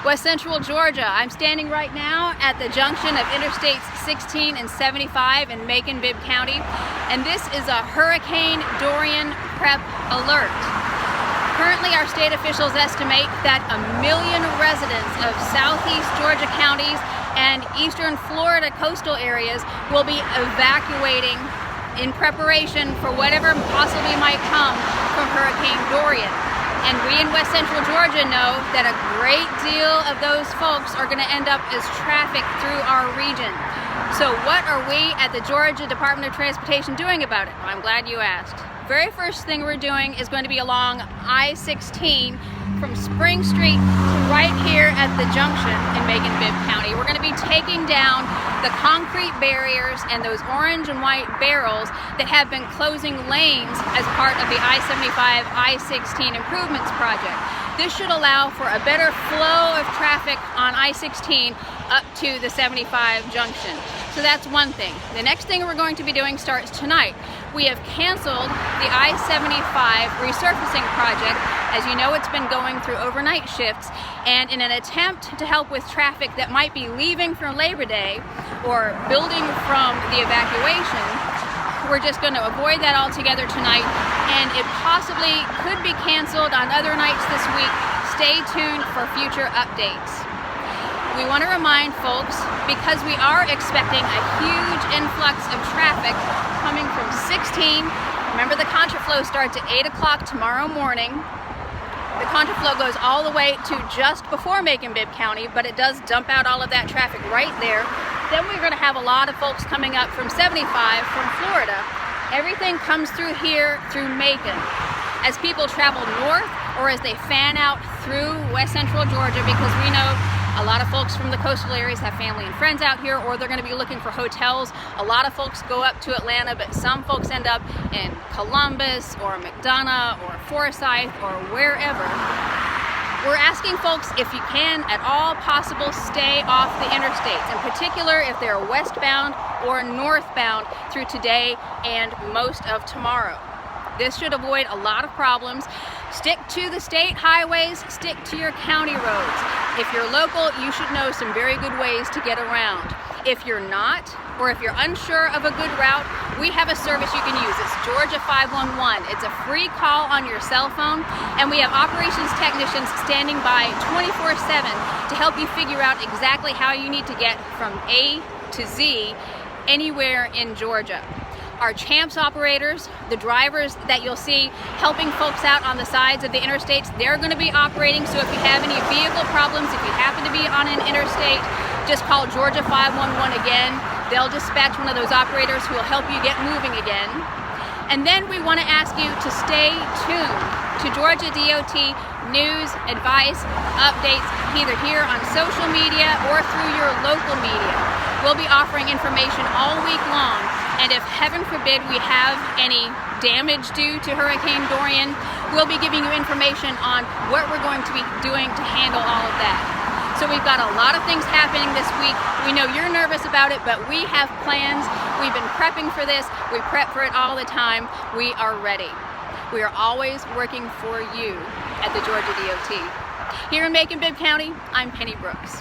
West Central Georgia. I'm standing right now at the junction of Interstates 16 and 75 in Macon-Bibb County, and this is a Hurricane Dorian prep alert. Currently, our state officials estimate that 1 million residents of southeast Georgia counties and eastern Florida coastal areas will be evacuating in preparation for whatever possibly might come from Hurricane Dorian. And we in West Central Georgia know that a great deal of those folks are going to end up as traffic through our region. So what are we at the Georgia Department of Transportation doing about it? Well, I'm glad you asked. Very first thing we're doing is going to be along I-16 from Spring Street to right here at the junction in Macon-Bibb County. We're going to be taking down the concrete barriers and those orange and white barrels that have been closing lanes as part of the I-75, I-16 improvements project. This should allow for a better flow of traffic on I-16 up to the 75 junction. So that's one thing. The next thing we're going to be doing starts tonight. We have canceled the I-75 resurfacing project. As you know, it's been going through overnight shifts, and in an attempt to help with traffic that might be leaving for Labor Day or building from the evacuation, we're just going to avoid that altogether tonight, and it possibly could be canceled on other nights this week. Stay tuned for future updates. We want to remind folks, because we are expecting a huge influx of traffic coming from 16. Remember, the contraflow starts at 8 o'clock tomorrow morning. The contraflow goes all the way to just before Macon-Bibb County, but it does dump out all of that traffic right there. Then we're going to have a lot of folks coming up from 75 from Florida. Everything comes through here through Macon. As people travel north or as they fan out through West Central Georgia, because we know a lot of folks from the coastal areas have family and friends out here, or they're going to be looking for hotels. A lot of folks go up to Atlanta, but some folks end up in Columbus or McDonough or Forsyth or wherever. We're asking folks, if you can at all possible, stay off the interstates, in particular if they're westbound or northbound through today and most of tomorrow. This should avoid a lot of problems. Stick to the state highways, stick to your county roads. If you're local, you should know some very good ways to get around. If you're not, or if you're unsure of a good route, we have a service you can use. It's Georgia 511. It's a free call on your cell phone, and we have operations technicians standing by 24/7 to help you figure out exactly how you need to get from A to Z anywhere in Georgia. Our CHAMPS operators, the drivers that you'll see helping folks out on the sides of the interstates, they're going to be operating. So if you have any vehicle problems, if you happen to be on an interstate, just call Georgia 511 again. They'll dispatch one of those operators who will help you get moving again. And then we want to ask you to stay tuned to Georgia DOT news, advice, updates, either here on social media or through your local media. We'll be offering information all week long. And if, heaven forbid, we have any damage due to Hurricane Dorian, we'll be giving you information on what we're going to be doing to handle all of that. So we've got a lot of things happening this week. We know you're nervous about it, but we have plans. We've been prepping for this. We prep for it all the time. We are ready. We are always working for you at the Georgia DOT. Here in Macon-Bibb County, I'm Penny Brooks.